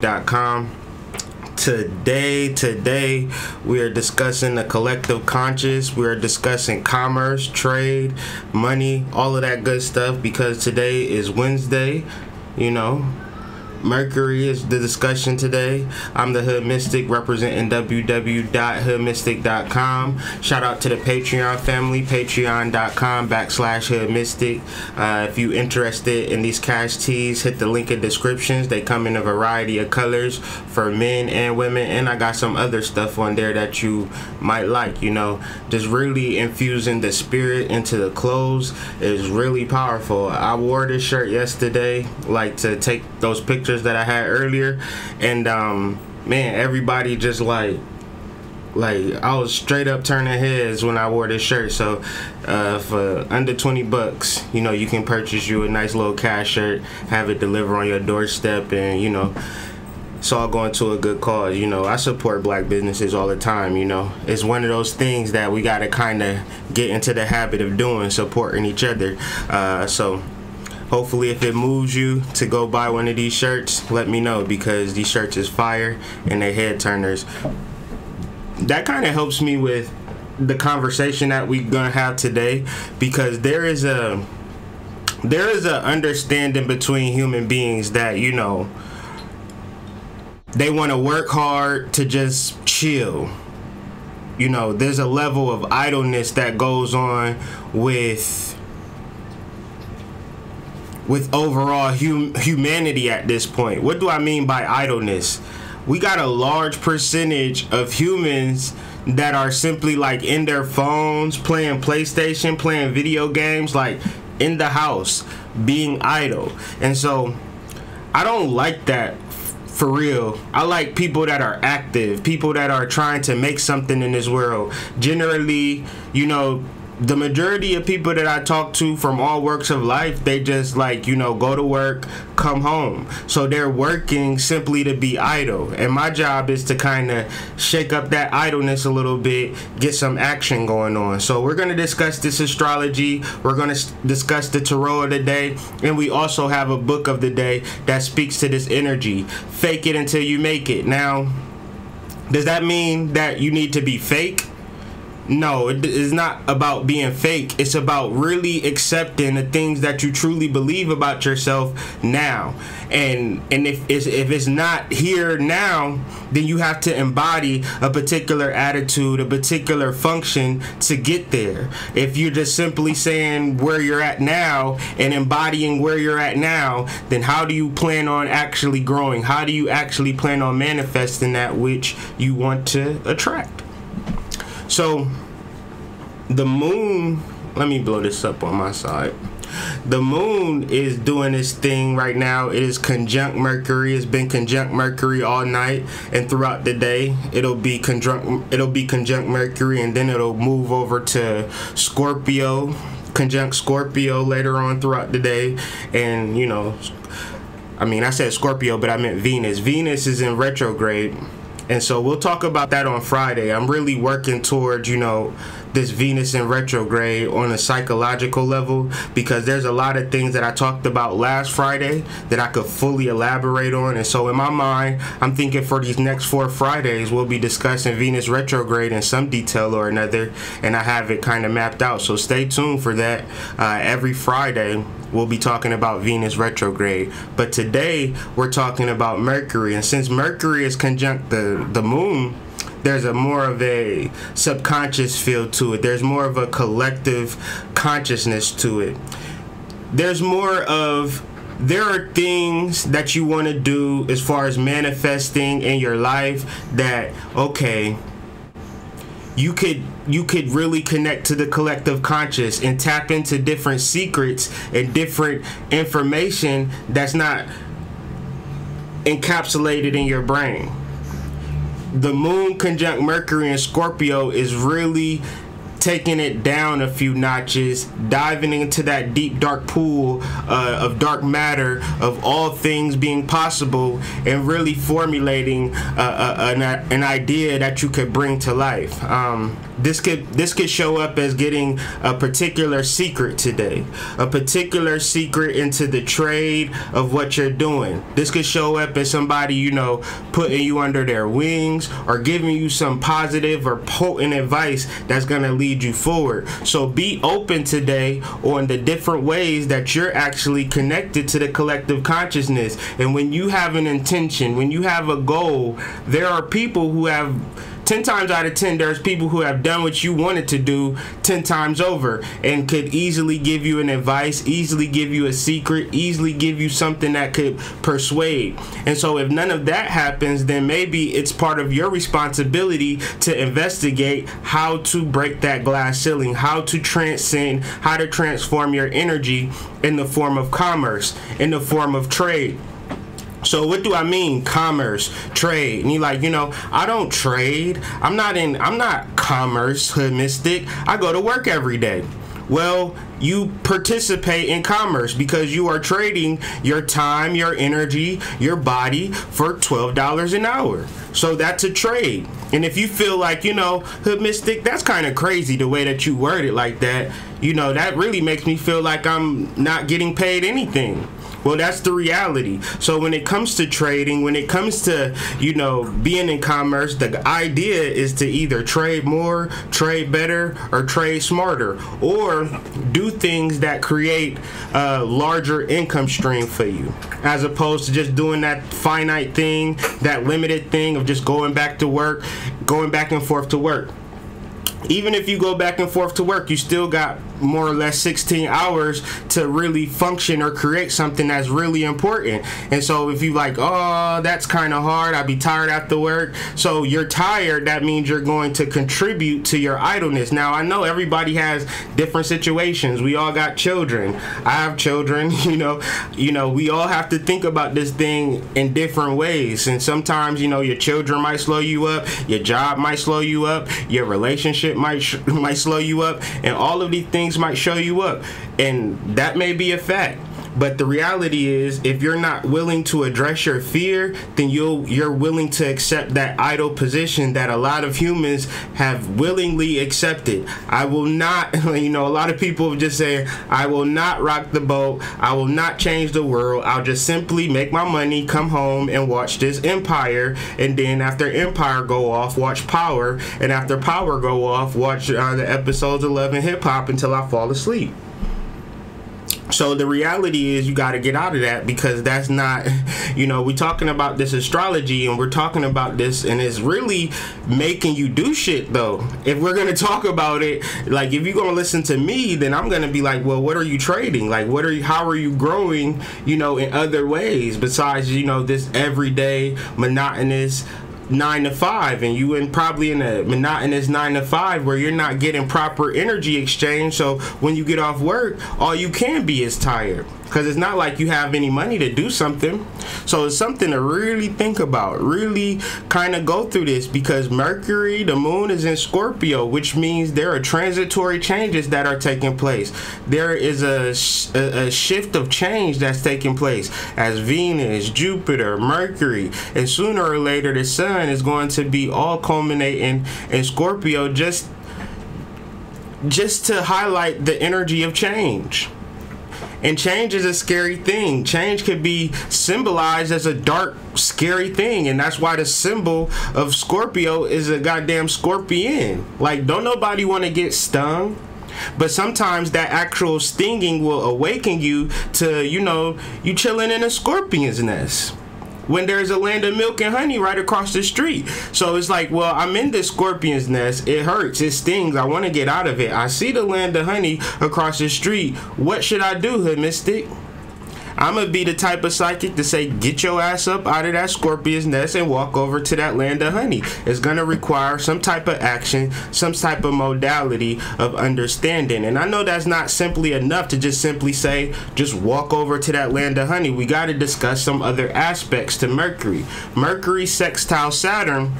www.hermystic.com. Today we are discussing the collective conscious. We are discussing commerce, trade, money, all of that good stuff, because today is Wednesday. You know, Mercury is the discussion today. I'm the Hood Mystic, representing www.hoodmystic.com. Shout out to the Patreon family, patreon.com/Hood Mystic. If you interested in these cash tees, hit the link in descriptions. They come in a variety of colors for men and women, and I got some other stuff on there that you might like. You know, just really infusing the spirit into the clothes is really powerful. I wore this shirt yesterday, like, to take those pictures that I had earlier, and man, everybody just like I was straight up turning heads when I wore this shirt. So for under 20 bucks, you know, you can purchase you a nice little cash shirt, have it delivered on your doorstep, and you know, it's all going to a good cause. You know, I support black businesses all the time. You know, it's one of those things that we got to kind of get into the habit of doing, supporting each other. So hopefully, if it moves you to go buy one of these shirts, let me know, because these shirts is fire and they head turners. That kind of helps me with the conversation that we're gonna have today, because there is a understanding between human beings that, you know, they want to work hard to just chill. You know, there's a level of idleness that goes on with overall humanity at this point. What do I mean by idleness? We got a large percentage of humans that are simply like in their phones, playing PlayStation, playing video games, like in the house, being idle. And so I don't like that, for real. I like people that are active, people that are trying to make something in this world. Generally, you know, the majority of people that I talk to from all walks of life, they just, like, you know, go to work, come home. So they're working simply to be idle. And my job is to kind of shake up that idleness a little bit, get some action going on. So we're going to discuss this astrology. We're going to discuss the tarot of the day. And we also have a book of the day that speaks to this energy. Fake it until you make it. Now, does that mean that you need to be fake? No, it is not about being fake. It's about really accepting the things that you truly believe about yourself now. And if it's not here now, then you have to embody a particular attitude, a particular function to get there. If you're just simply saying where you're at now and embodying where you're at now, then how do you plan on actually growing? How do you actually plan on manifesting that which you want to attract? So the moon, let me blow this up on my side. The moon is doing this thing right now. It is conjunct Mercury. It's been conjunct Mercury all night and throughout the day. It'll be conjunct Mercury, and then it'll move over to Scorpio, conjunct Scorpio later on throughout the day. And you know, I mean, I said Scorpio, but I meant Venus. Venus is in retrograde. And so we'll talk about that on Friday. I'm really working towards, you know, this Venus in retrograde on a psychological level, because there's a lot of things that I talked about last Friday that I could fully elaborate on. And so in my mind, I'm thinking for these next 4 Fridays, we'll be discussing Venus retrograde in some detail or another, and I have it kind of mapped out. So stay tuned for that. Every Friday, we'll be talking about Venus retrograde. But today, we're talking about Mercury. And since Mercury is conjunct the moon, there's a more of a subconscious feel to it. There's more of a collective consciousness to it. There are things that you want to do as far as manifesting in your life that, okay, you could really connect to the collective conscious and tap into different secrets and different information that's not encapsulated in your brain. The moon conjunct Mercury in Scorpio is really taking it down a few notches, diving into that deep dark pool of dark matter of all things being possible, and really formulating an idea that you could bring to life. This could show up as getting a particular secret today, a particular secret into the trade of what you're doing. This could show up as somebody, you know, putting you under their wings or giving you some positive or potent advice that's going to lead you forward. So be open today on the different ways that you're actually connected to the collective consciousness. And when you have an intention, when you have a goal, there are people who have 10 times out of 10, there's people who have done what you wanted to do 10 times over and could easily give you an advice, easily give you a secret, easily give you something that could persuade. And so if none of that happens, then maybe it's part of your responsibility to investigate how to break that glass ceiling, how to transcend, how to transform your energy in the form of commerce, in the form of trade. So what do I mean, commerce, trade? And you're like, you know, I don't trade. I'm not commerce, hood mystic. I go to work every day. Well, you participate in commerce because you are trading your time, your energy, your body for $12 an hour. So that's a trade. And if you feel like, you know, hood mystic, that's kind of crazy the way that you word it like that, you know, that really makes me feel like I'm not getting paid anything. Well, that's the reality. So when it comes to trading, when it comes to, you know, being in commerce, the idea is to either trade more, trade better, or trade smarter, or do things that create a larger income stream for you, as opposed to just doing that finite thing, that limited thing of just going back to work, going back and forth to work. Even if you go back and forth to work, you still got more or less 16 hours to really function or create something that's really important. And so if you like, oh, that's kind of hard, I'd be tired after work. So you're tired, that means you're going to contribute to your idleness. Now, I know everybody has different situations. We all got children. I have children, you know, we all have to think about this thing in different ways. And sometimes, you know, your children might slow you up, your job might slow you up, your relationship might slow you up, and all of these things might show you up, and that may be a fact. But the reality is, if you're not willing to address your fear, then you're willing to accept that idle position that a lot of humans have willingly accepted. I will not, you know, a lot of people just say, I will not rock the boat, I will not change the world, I'll just simply make my money, come home and watch this Empire, and then after Empire go off, watch Power, and after Power go off, watch the episodes of Love and Hip Hop until I fall asleep. So the reality is you got to get out of that, because that's not, you know, we're talking about this astrology and we're talking about this, and it's really making you do shit though. If we're going to talk about it, like if you're going to listen to me, then I'm going to be like, well, what are you trading? Like, how are you growing, you know, in other ways besides, you know, this everyday monotonous 9 to 5, and you probably in a monotonous 9 to 5 where you're not getting proper energy exchange. So when you get off work, all you can be is tired, because it's not like you have any money to do something. So it's something to really think about, really kind of go through this, because Mercury, the moon, is in Scorpio, which means there are transitory changes that are taking place. There is a shift of change that's taking place as Venus, Jupiter, Mercury, and sooner or later the sun is going to be all culminating in Scorpio, just to highlight the energy of change. And change is a scary thing. Change could be symbolized as a dark, scary thing. And that's why the symbol of Scorpio is a goddamn scorpion. Like, don't nobody want to get stung. But sometimes that actual stinging will awaken you to, you know, you chilling in a scorpion's nest when there's a land of milk and honey right across the street. So it's like, well, I'm in this scorpion's nest. It hurts. It stings. I want to get out of it. I see the land of honey across the street. What should I do, hood mystic? I'm going to be the type of psychic to say, get your ass up out of that scorpion's nest and walk over to that land of honey. It's going to require some type of action, some type of modality of understanding. And I know that's not simply enough to just simply say, just walk over to that land of honey. We got to discuss some other aspects to Mercury. Mercury sextile Saturn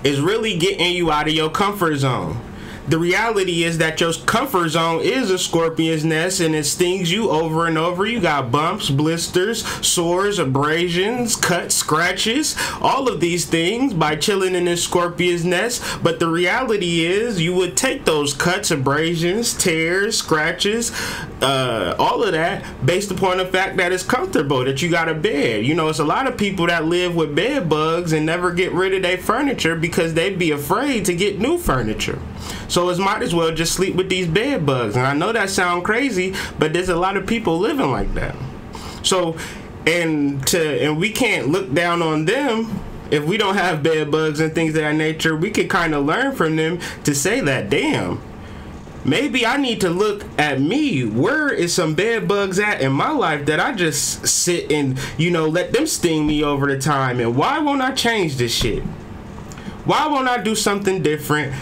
is really getting you out of your comfort zone. the reality is that your comfort zone is a scorpion's nest, and it stings you over and over. You got bumps, blisters, sores, abrasions, cuts, scratches, all of these things by chilling in this scorpion's nest. But the reality is you would take those cuts, abrasions, tears, scratches, all of that based upon the fact that it's comfortable, that you got a bed. You know, it's a lot of people that live with bed bugs and never get rid of their furniture because they'd be afraid to get new furniture. So it's might as well just sleep with these bed bugs. And I know that sounds crazy, but there's a lot of people living like that. So and we can't look down on them. If we don't have bed bugs and things of that nature, we can kind of learn from them to say that, damn, maybe I need to look at me. Where is some bed bugs at in my life that I just sit and, you know, let them sting me over the time? And why won't I change this shit? Why won't I do something different?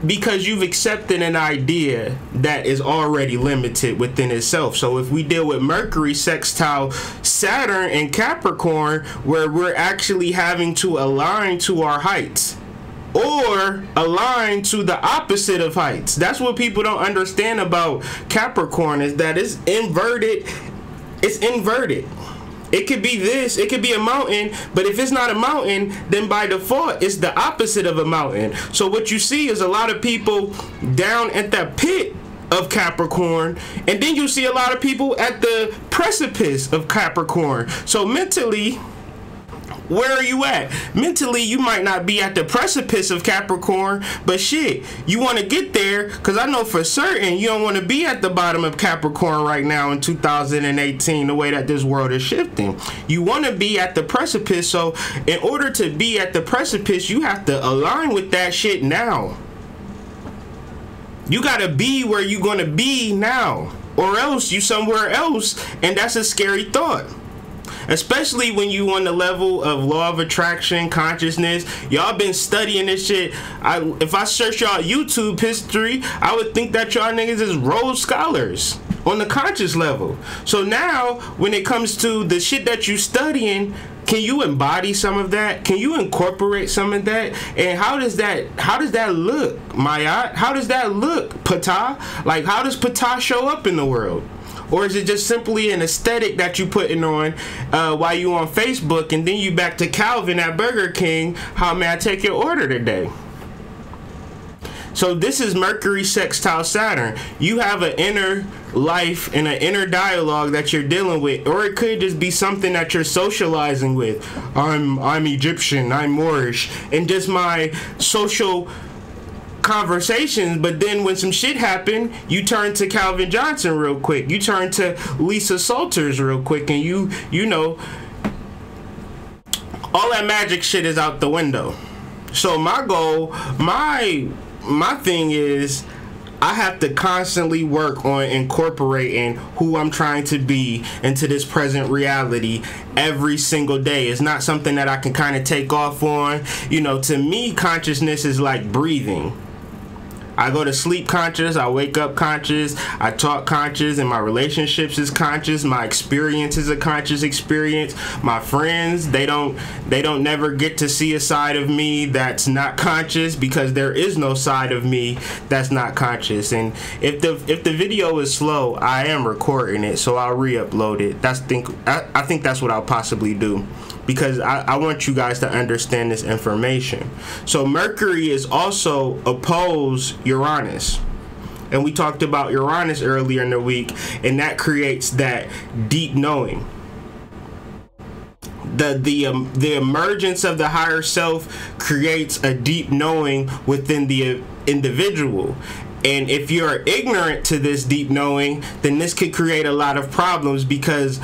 Because you've accepted an idea that is already limited within itself. So if we deal with Mercury sextile Saturn and Capricorn, where we're actually having to align to our heights, or align to the opposite of heights. That's what people don't understand about Capricorn, is that it's inverted. It's inverted. It could be this, it could be a mountain, but if it's not a mountain, then by default, it's the opposite of a mountain. So what you see is a lot of people down at the pit of Capricorn, and then you see a lot of people at the precipice of Capricorn. So mentally, where are you at? Mentally, you might not be at the precipice of Capricorn, but shit, you want to get there, because I know for certain you don't want to be at the bottom of Capricorn right now in 2018, the way that this world is shifting. You want to be at the precipice, so in order to be at the precipice, you have to align with that shit now. You got to be where you're going to be now, or else you somewhere else, and that's a scary thought. Especially when you on the level of law of attraction, consciousness. Y'all been studying this shit. If I search y'all YouTube history, I would think that y'all niggas is Rhodes Scholars on the conscious level. So now, when it comes to the shit that you studying, can you embody some of that? Can you incorporate some of that? And how does that look, Mayat? How does that look, Ptah? Like, how does Ptah show up in the world? Or is it just simply an aesthetic that you putting on while you on Facebook, and then you back to Calvin at Burger King? How may I take your order today? So this is Mercury sextile Saturn. You have an inner life and an inner dialogue that you're dealing with, or it could just be something that you're socializing with. I'm Egyptian, I'm Moorish, and just my social conversations. But then when some shit happened, you turn to Calvin Johnson real quick, you turn to Lisa Salters real quick, and you know, all that magic shit is out the window. So my goal, my thing is, I have to constantly work on incorporating who I'm trying to be into this present reality every single day. It's not something that I can kind of take off on. You know, to me, consciousness is like breathing. I go to sleep conscious, I wake up conscious, I talk conscious, and my relationships is conscious. My experience is a conscious experience. My friends, they don't never get to see a side of me that's not conscious, because there is no side of me that's not conscious. And if the video is slow, I am recording it, so I'll re-upload it. I think that's what I'll possibly do, because I want you guys to understand this information. So Mercury is also opposed Uranus, and we talked about Uranus earlier in the week, and that creates that deep knowing. The emergence of the higher self creates a deep knowing within the individual. And if you're ignorant to this deep knowing, then this could create a lot of problems, because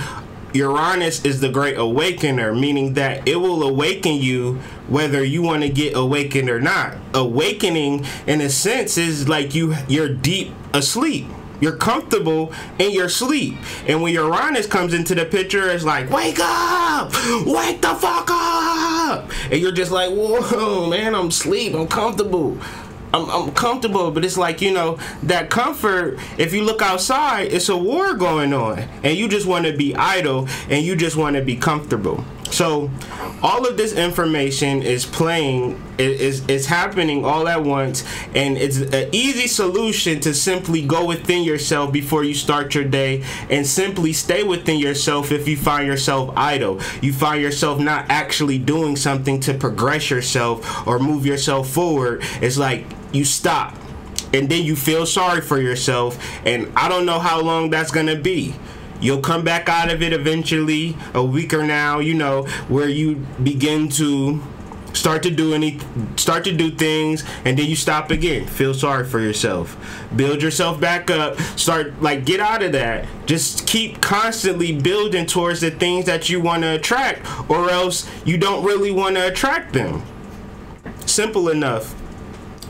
Uranus is the great awakener, meaning that it will awaken you whether you want to get awakened or not. Awakening, in a sense, is like you're deep asleep. You're comfortable in your sleep. And when Uranus comes into the picture, it's like, wake up! Wake the fuck up! And you're just like, whoa, man, I'm asleep. I'm comfortable. I'm comfortable, but it's like, you know, that comfort, if you look outside, it's a war going on, and you just want to be idle, and you just want to be comfortable. So all of this information is playing, is happening all at once, and it's an easy solution to simply go within yourself before you start your day and simply stay within yourself. If you find yourself idle, you find yourself not actually doing something to progress yourself or move yourself forward, it's like you stop and then you feel sorry for yourself, and I don't know how long that's gonna be. You'll come back out of it eventually, a week or now, you know, where you begin to start to do things, and then you stop again. Feel sorry for yourself. Build yourself back up. Start, like, get out of that. Just keep constantly building towards the things that you want to attract, or else you don't really want to attract them. Simple enough.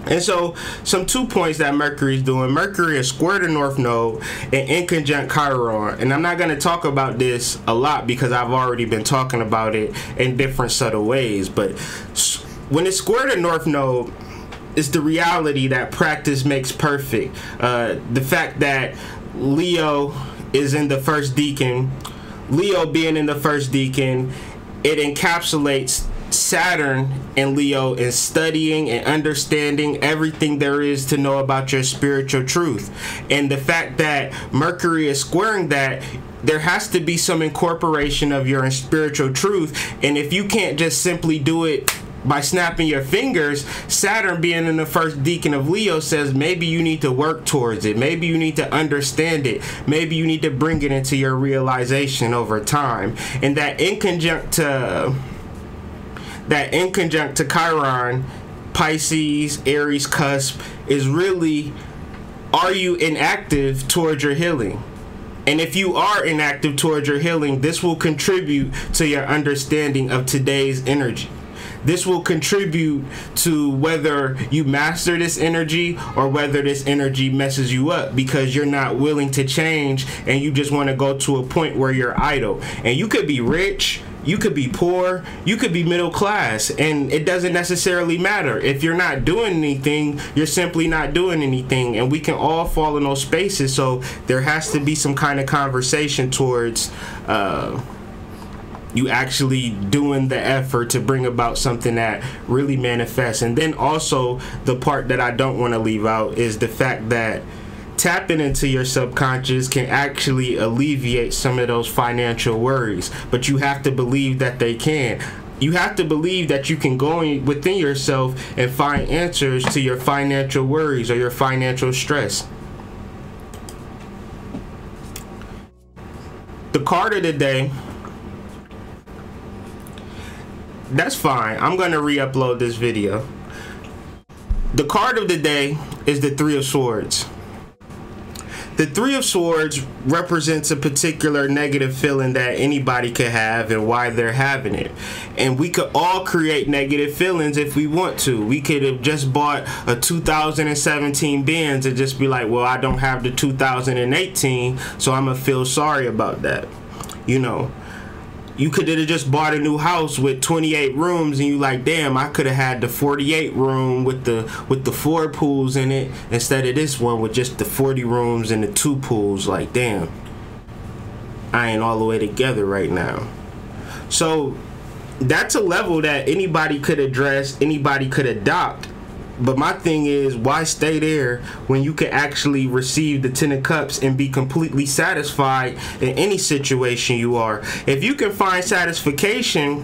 And so, some 2 points that Mercury is doing. Mercury is square the North Node and in conjunct Chiron. And I'm not going to talk about this a lot because I've already been talking about it in different subtle ways. But when it's square the North Node, it's the reality that practice makes perfect. The fact that Leo is in the first decan, Leo being in the first decan, it encapsulates Saturn and Leo in studying and understanding everything there is to know about your spiritual truth. And the fact that Mercury is squaring that, there has to be some incorporation of your spiritual truth. And if you can't just simply do it by snapping your fingers, Saturn being in the first decan of Leo says maybe you need to work towards it. Maybe you need to understand it. Maybe you need to bring it into your realization over time. And that in conjunct to Chiron, Pisces, Aries cusp is really, are you inactive towards your healing? And if you are inactive towards your healing, this will contribute to your understanding of today's energy. This will contribute to whether you master this energy or whether this energy messes you up because you're not willing to change and you just want to go to a point where you're idle. And you could be rich, you could be poor, you could be middle class, and it doesn't necessarily matter. If you're not doing anything, you're simply not doing anything, and we can all fall in those spaces. So there has to be some kind of conversation towards you actually doing the effort to bring about something that really manifests. And then also the part that I don't want to leave out is the fact that tapping into your subconscious can actually alleviate some of those financial worries, but you have to believe that they can. You have to believe that you can go within yourself and find answers to your financial worries or your financial stress. The card of the day, that's fine. I'm going to re-upload this video. The card of the day is the Three of Swords. The Three of Swords represents a particular negative feeling that anybody could have and why they're having it. And we could all create negative feelings if we want to. We could have just bought a 2017 Benz and just be like, well, I don't have the 2018, so I'm going to feel sorry about that. You know, you could have just bought a new house with 28 rooms and you like, damn, I could have had the 48 room with the 4 pools in it instead of this one with just the 40 rooms and the 2 pools. Like, damn, I ain't all the way together right now. So that's a level that anybody could address, anybody could adopt. But my thing is, why stay there when you can actually receive the 10 of Cups and be completely satisfied in any situation you are? If you can find satisfaction,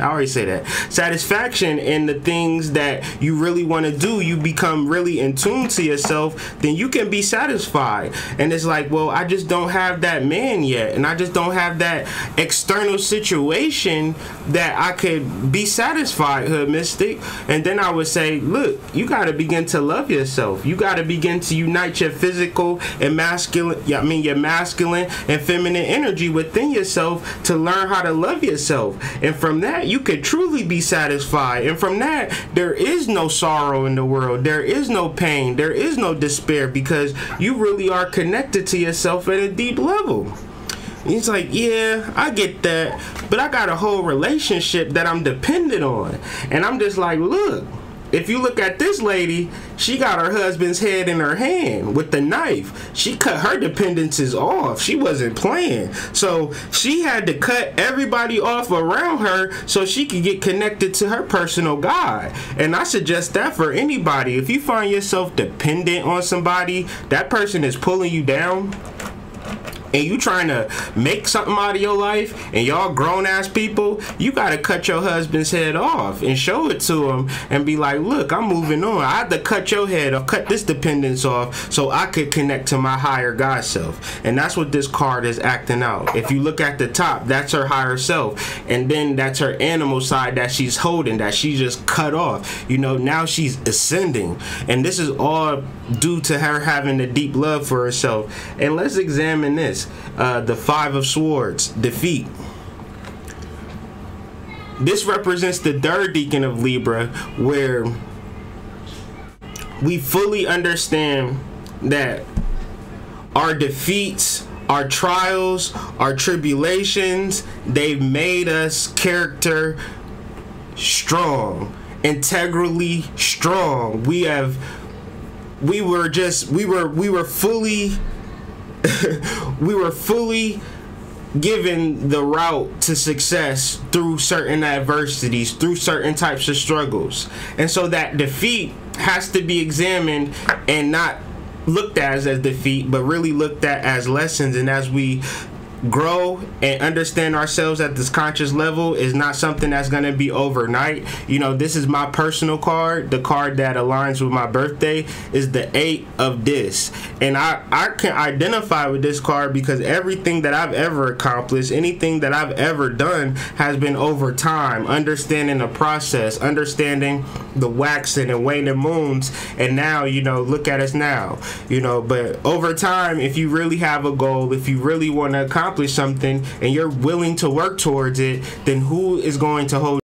I already say that, satisfaction in the things that you really want to do, you become really in tune to yourself, then you can be satisfied. And it's like, well, I just don't have that man yet, and I just don't have that external situation that I could be satisfied, Hood Mystic. And then I would say, look, you got to begin to love yourself. You got to begin to unite your physical and masculine, your masculine and feminine energy within yourself to learn how to love yourself. And from that, you could truly be satisfied. And from that, there is no sorrow in the world. There is no pain. There is no despair because you really are connected to yourself at a deep level. He's like, yeah, I get that, but I got a whole relationship that I'm dependent on. And I'm just like, look, if you look at this lady, she got her husband's head in her hand with the knife. She cut her dependencies off. She wasn't playing. So she had to cut everybody off around her so she could get connected to her personal God. And I suggest that for anybody. If you find yourself dependent on somebody, that person is pulling you down, and you trying to make something out of your life, and y'all grown ass people, you gotta cut your husband's head off and show it to him and be like, look, I'm moving on. I had to cut your head off, cut this dependence off so I could connect to my higher God self. And that's what this card is acting out. If you look at the top, that's her higher self, and then that's her animal side that she's holding, that she just cut off. You know, now she's ascending, and this is all due to her having a deep love for herself. And let's examine this. The Five of Swords, defeat. This represents the third decan of Libra, where we fully understand that our defeats, our trials, our tribulations, they've made us character strong, integrally strong. We were fully we were fully given the route to success through certain adversities, through certain types of struggles. And so that defeat has to be examined and not looked at as a defeat, but really looked at as lessons. And as we grow and understand ourselves at this conscious level, is not something that's going to be overnight. You know, this is my personal card. The card that aligns with my birthday is the 8 of Dis, and I can identify with this card because everything that I've ever accomplished, anything that I've ever done, has been over time, understanding the process, understanding the waxing and waning moons. And now, you know, look at us now, you know. But over time, if you really have a goal, if you really want to accomplish something and you're willing to work towards it, then who is going to hold